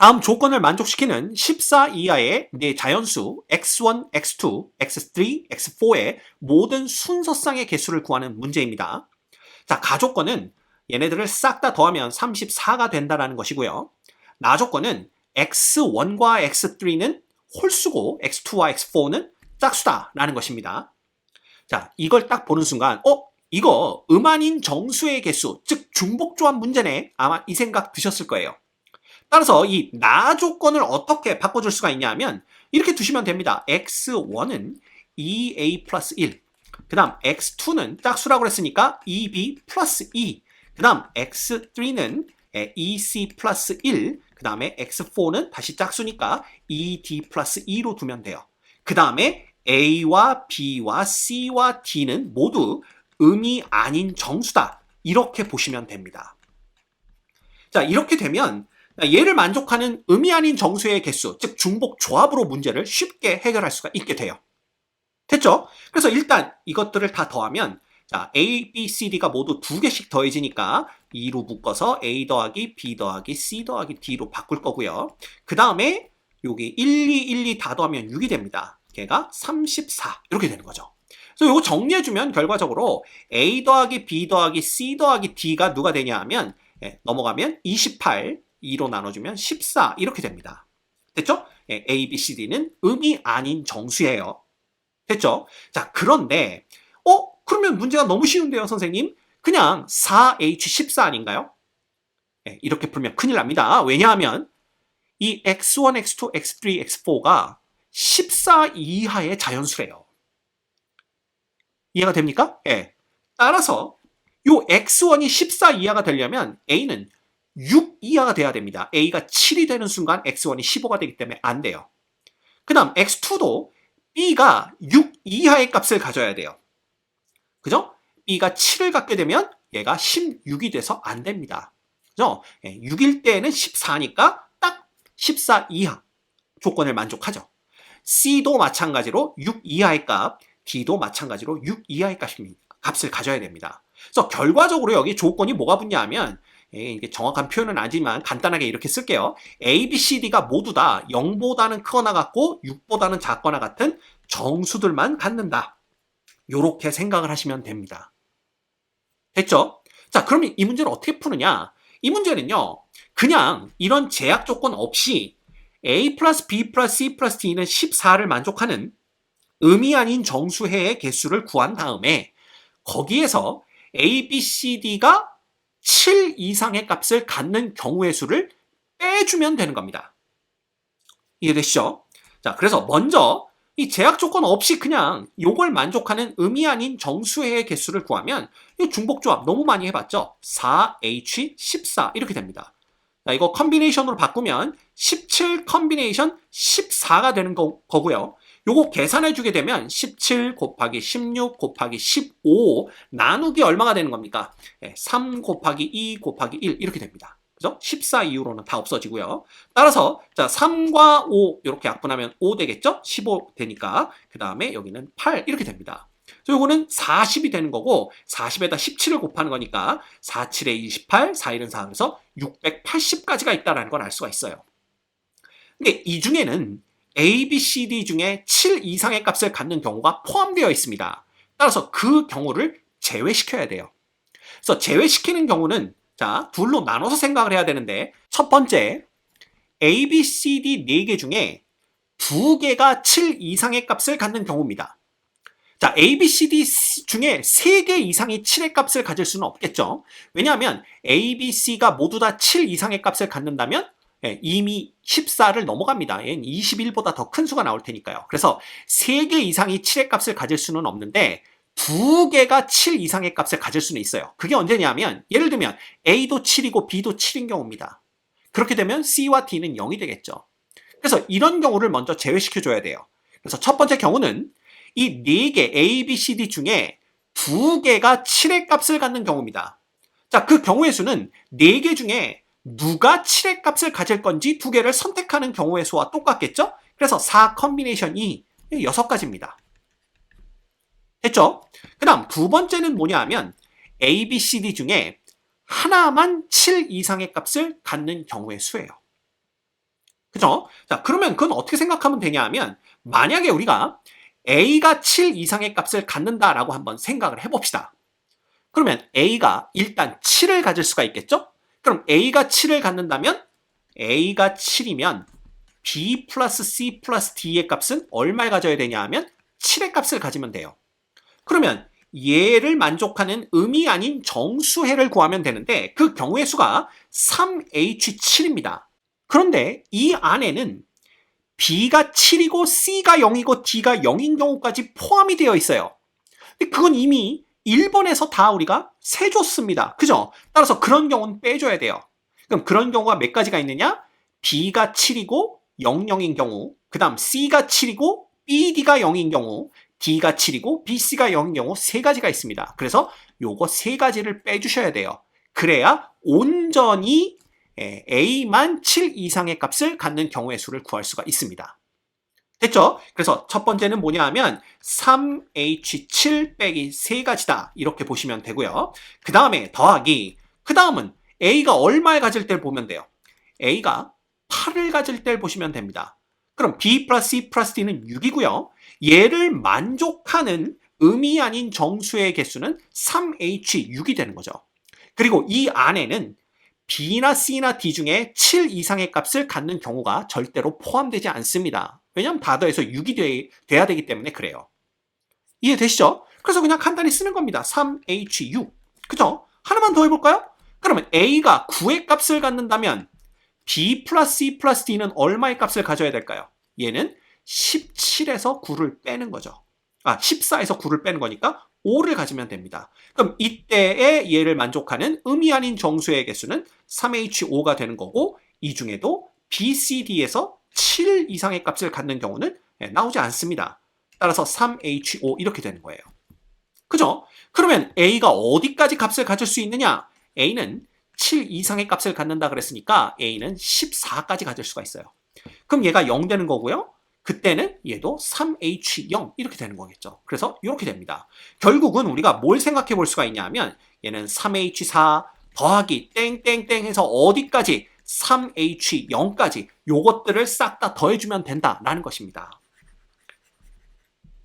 다음 조건을 만족시키는 14 이하의 네 자연수 x1, x2, x3, x4의 모든 순서쌍의 개수를 구하는 문제입니다. 자, 가조건은 얘네들을 싹 다 더하면 34가 된다는 것이고요. 나조건은 x1과 x3는 홀수고 x2와 x4는 짝수다라는 것입니다. 자, 이걸 딱 보는 순간 이거 음아닌 정수의 개수, 즉 중복조합 문제네. 아마 이 생각 드셨을 거예요. 따라서 이 나 조건을 어떻게 바꿔줄 수가 있냐면 이렇게 두시면 됩니다. x1은 2a 플러스 1, 그 다음 x2는 짝수라고 그랬으니까 2b 플러스 2, 그 다음 x3는 2c 플러스 1, 그 다음에 x4는 다시 짝수니까 2d 플러스 2로 두면 돼요. 그 다음에 a와 b와 c와 d는 모두 음이 아닌 정수다. 이렇게 보시면 됩니다. 자, 이렇게 되면 얘를 만족하는 음이 아닌 정수의 개수, 즉 중복 조합으로 문제를 쉽게 해결할 수가 있게 돼요. 됐죠? 그래서 일단 이것들을 다 더하면 자, A, B, C, D가 모두 2개씩 더해지니까 2로 묶어서 A 더하기 B 더하기 C 더하기 D로 바꿀 거고요. 그 다음에 여기 1, 2, 1, 2 다 더하면 6이 됩니다. 걔가 34 이렇게 되는 거죠. 그래서 이거 정리해주면 결과적으로 A 더하기 B 더하기 C 더하기 D가 누가 되냐 하면 넘어가면 28, 2로 나눠주면 14 이렇게 됩니다. 됐죠? A, B, C, D는 음이 아닌 정수예요. 됐죠? 자, 그런데 그러면 문제가 너무 쉬운데요, 선생님? 그냥 4H14 아닌가요? 이렇게 풀면 큰일 납니다. 왜냐하면 이 X1, X2, X3, X4가 14 이하의 자연수래요. 이해가 됩니까? 따라서 요 X1이 14 이하가 되려면 A는 6 이하가 돼야 됩니다. A가 7이 되는 순간 X1이 15가 되기 때문에 안 돼요. 그 다음 X2도 B가 6 이하의 값을 가져야 돼요. 그죠? B가 7을 갖게 되면 얘가 16이 돼서 안 됩니다. 그죠? 6일 때는 14니까 딱 14 이하 조건을 만족하죠. C도 마찬가지로 6 이하의 값, D도 마찬가지로 6 이하의 값을 가져야 됩니다. 그래서 결과적으로 여기 조건이 뭐가 붙냐 하면 이게 정확한 표현은 아니지만 간단하게 이렇게 쓸게요. A, B, C, D가 모두 다 0보다는 크거나 같고 6보다는 작거나 같은 정수들만 갖는다. 요렇게 생각을 하시면 됩니다. 됐죠? 자, 그럼 이 문제를 어떻게 푸느냐? 이 문제는요, 그냥 이런 제약 조건 없이 A 플러스 B 플러스 C 플러스 D는 14를 만족하는 음이 아닌 정수해의 개수를 구한 다음에 거기에서 A, B, C, D가 7 이상의 값을 갖는 경우의 수를 빼주면 되는 겁니다. 이해되시죠? 자, 그래서 먼저 이 제약 조건 없이 그냥 요걸 만족하는 음이 아닌 정수해의 개수를 구하면 이 중복조합 너무 많이 해봤죠? 4H14 이렇게 됩니다. 자, 이거 컨비네이션으로 바꾸면 17 컨비네이션 14가 되는 거고요. 요거 계산해주게 되면 17 곱하기 16 곱하기 15 나누기 얼마가 되는 겁니까? 3 곱하기 2 곱하기 1 이렇게 됩니다. 그죠? 14 이후로는 다 없어지고요. 따라서 자 3과 5 이렇게 약분하면 5 되겠죠? 15 되니까 그 다음에 여기는 8 이렇게 됩니다. 그래서 요거는 40이 되는 거고 40에다 17을 곱하는 거니까 4, 7에 28, 4, 1은 4 그래서 680까지가 있다는 걸 알 수가 있어요. 근데 이 중에는 A, B, C, D 중에 7 이상의 값을 갖는 경우가 포함되어 있습니다. 따라서 그 경우를 제외시켜야 돼요. 그래서 제외시키는 경우는 자, 둘로 나눠서 생각을 해야 되는데 첫 번째, A, B, C, D 4개 중에 2개가 7 이상의 값을 갖는 경우입니다. 자, A, B, C, D 중에 3개 이상이 7의 값을 가질 수는 없겠죠. 왜냐하면 A, B, C가 모두 다 7 이상의 값을 갖는다면 이미 14를 넘어갑니다. 얘는 21보다 더 큰 수가 나올 테니까요. 그래서 3개 이상이 7의 값을 가질 수는 없는데 2개가 7 이상의 값을 가질 수는 있어요. 그게 언제냐면 예를 들면 A도 7이고 B도 7인 경우입니다. 그렇게 되면 C와 D는 0이 되겠죠. 그래서 이런 경우를 먼저 제외시켜줘야 돼요. 그래서 첫 번째 경우는 이 4개 A, B, C, D 중에 2개가 7의 값을 갖는 경우입니다. 자, 그 경우의 수는 4개 중에 누가 7의 값을 가질 건지 2개를 선택하는 경우의 수와 똑같겠죠? 그래서 4 컨비네이션이 6가지입니다. 됐죠? 그 다음 두 번째는 뭐냐 하면 A, B, C, D 중에 하나만 7 이상의 값을 갖는 경우의 수예요. 그죠? 자, 그러면 그건 어떻게 생각하면 되냐 하면 만약에 우리가 A가 7 이상의 값을 갖는다라고 한번 생각을 해봅시다. 그러면 A가 일단 7을 가질 수가 있겠죠? 그럼 A가 7을 갖는다면 A가 7이면 B 플러스 C 플러스 D의 값은 얼마를 가져야 되냐 하면 7의 값을 가지면 돼요. 그러면 얘를 만족하는 음이 아닌 정수해를 구하면 되는데 그 경우의 수가 3H7입니다. 그런데 이 안에는 B가 7이고 C가 0이고 D가 0인 경우까지 포함이 되어 있어요. 근데 그건 이미 1번에서 다 우리가 세줬습니다. 그죠? 따라서 그런 경우는 빼줘야 돼요. 그럼 그런 경우가 몇 가지가 있느냐? B가 7이고 00인 경우, 그 다음 C가 7이고 BD가 0인 경우, D가 7이고 BC가 0인 경우 세 가지가 있습니다. 그래서 요거 세 가지를 빼주셔야 돼요. 그래야 온전히 A만 7 이상의 값을 갖는 경우의 수를 구할 수가 있습니다. 됐죠? 그래서 첫 번째는 뭐냐 하면 3H7 빼기 세 가지다. 이렇게 보시면 되고요. 그 다음에 더하기. 그 다음은 A가 얼마를 가질 때를 보면 돼요. A가 8을 가질 때를 보시면 됩니다. 그럼 B 플러스 C 플러스 D는 6이고요. 얘를 만족하는 음이 아닌 정수의 개수는 3H6이 되는 거죠. 그리고 이 안에는 B나 C나 D 중에 7 이상의 값을 갖는 경우가 절대로 포함되지 않습니다. 왜냐하면 다 더해서 6이 돼야 되기 때문에 그래요. 이해되시죠? 그래서 그냥 간단히 쓰는 겁니다. 3H6. 그죠? 하나만 더 해볼까요? 그러면 A가 9의 값을 갖는다면 B 플러스 C 플러스 D는 얼마의 값을 가져야 될까요? 얘는 17에서 9를 빼는 거죠. 14에서 9를 빼는 거니까 5를 가지면 됩니다. 그럼 이때에 얘를 만족하는 음이 아닌 정수의 개수는 3H5가 되는 거고 이 중에도 B, C, D에서 7 이상의 값을 갖는 경우는 나오지 않습니다. 따라서 3H5 이렇게 되는 거예요. 그죠? 그러면 A가 어디까지 값을 가질 수 있느냐? A는 7 이상의 값을 갖는다 그랬으니까 A는 14까지 가질 수가 있어요. 그럼 얘가 0 되는 거고요. 그때는 얘도 3H0 이렇게 되는 거겠죠. 그래서 이렇게 됩니다. 결국은 우리가 뭘 생각해 볼 수가 있냐 하면 얘는 3H4 더하기 땡땡땡 해서 어디까지 3H0까지 요것들을 싹 다 더해주면 된다라는 것입니다.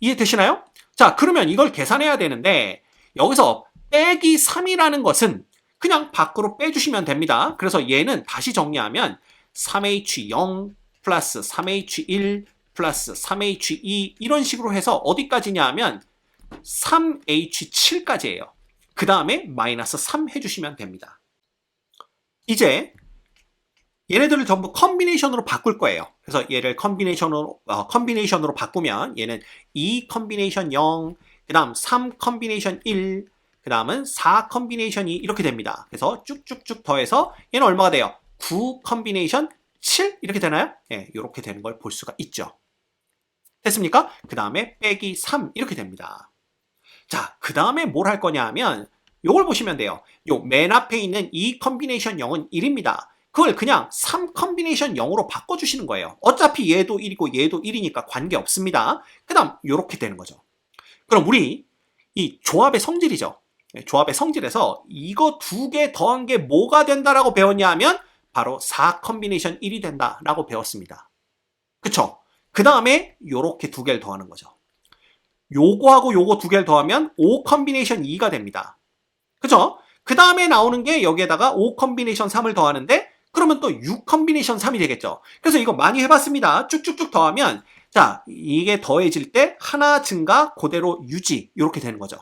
이해되시나요? 자, 그러면 이걸 계산해야 되는데 여기서 빼기 3이라는 것은 그냥 밖으로 빼주시면 됩니다. 그래서 얘는 다시 정리하면 3H0 플러스 3H1 플러스 3H2 이런 식으로 해서 어디까지냐 하면 3H7까지예요. 그 다음에 마이너스 3 해주시면 됩니다. 이제 얘네들을 전부 컨비네이션으로 바꿀 거예요. 그래서 얘를 컨비네이션으로 바꾸면 얘는 2 컨비네이션 0, 그 다음 3 컨비네이션 1, 그 다음은 4 컨비네이션 2 이렇게 됩니다. 그래서 쭉쭉쭉 더해서 얘는 얼마가 돼요? 9 컨비네이션 7 이렇게 되나요? 예, 이렇게 되는 걸 볼 수가 있죠. 됐습니까? 그 다음에 빼기 3 이렇게 됩니다. 자, 그 다음에 뭘 할 거냐 하면 요걸 보시면 돼요. 요 맨 앞에 있는 2 컨비네이션 0은 1입니다. 그걸 그냥 3 컨비네이션 0으로 바꿔주시는 거예요. 어차피 얘도 1이고 얘도 1이니까 관계없습니다. 그 다음 요렇게 되는 거죠. 그럼 우리 이 조합의 성질이죠. 조합의 성질에서 이거 두 개 더한 게 뭐가 된다라고 배웠냐 하면 바로 4 컨비네이션 1이 된다라고 배웠습니다. 그쵸? 그 다음에 요렇게 두 개를 더하는 거죠. 요거하고 요거 두 개를 더하면 5 컨비네이션 2가 됩니다. 그죠? 그 다음에 나오는 게 여기에다가 5 컨비네이션 3을 더하는데 그러면 또 6 컨비네이션 3이 되겠죠. 그래서 이거 많이 해봤습니다. 쭉쭉쭉 더하면 자, 이게 더해질 때 하나 증가 그대로 유지 이렇게 되는 거죠.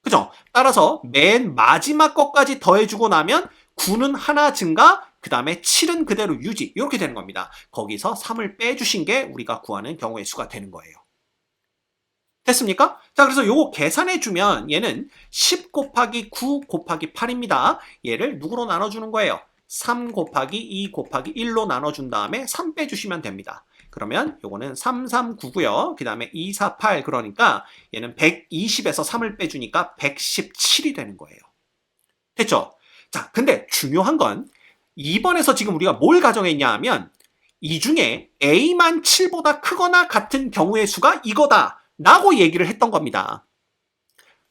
그죠? 따라서 맨 마지막 것까지 더해주고 나면 9는 하나 증가 그 다음에 7은 그대로 유지 이렇게 되는 겁니다. 거기서 3을 빼주신 게 우리가 구하는 경우의 수가 되는 거예요. 됐습니까? 자, 그래서 요거 계산해주면 얘는 10 곱하기 9 곱하기 8입니다. 얘를 누구로 나눠주는 거예요? 3 곱하기 2 곱하기 1로 나눠준 다음에 3 빼주시면 됩니다. 그러면 요거는 339고요. 그 다음에 248 그러니까 얘는 120에서 3을 빼주니까 117이 되는 거예요. 됐죠? 자, 근데 중요한 건 2번에서 지금 우리가 뭘 가정했냐 하면 이 중에 A만 7보다 크거나 같은 경우의 수가 이거다 라고 얘기를 했던 겁니다.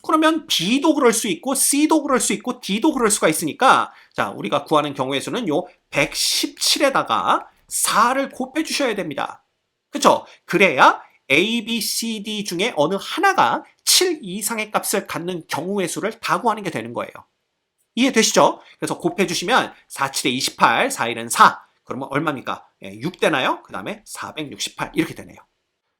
그러면 B도 그럴 수 있고 C도 그럴 수 있고 D도 그럴 수가 있으니까 자, 우리가 구하는 경우의 수는 요 117에다가 4를 곱해 주셔야 됩니다. 그쵸? 그래야 A, B, C, D 중에 어느 하나가 7 이상의 값을 갖는 경우의 수를 다 구하는 게 되는 거예요. 이해되시죠? 그래서 곱해 주시면 4, 7에 28, 4, 1은 4. 그러면 얼마입니까? 6 되나요? 그 다음에 468 이렇게 되네요.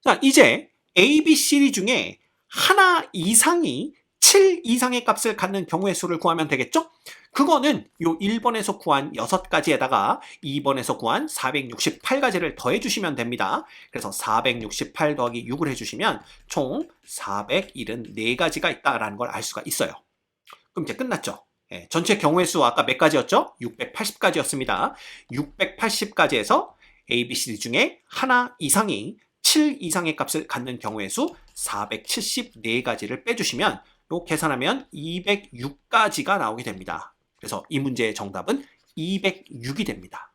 자, 이제 A, B, C, D 중에 하나 이상이 7 이상의 값을 갖는 경우의 수를 구하면 되겠죠? 그거는 요 1번에서 구한 6가지에다가 2번에서 구한 468가지를 더해 주시면 됩니다. 그래서 468 더하기 6을 해주시면 총 474가지가 있다라는 걸 알 수가 있어요. 그럼 이제 끝났죠? 전체 경우의 수 아까 몇 가지였죠? 680가지였습니다. 680가지에서 A, B, C, D 중에 하나 이상이 7 이상의 값을 갖는 경우의 수 474가지를 빼주시면 요 계산하면 206가지가 나오게 됩니다. 그래서 이 문제의 정답은 206이 됩니다.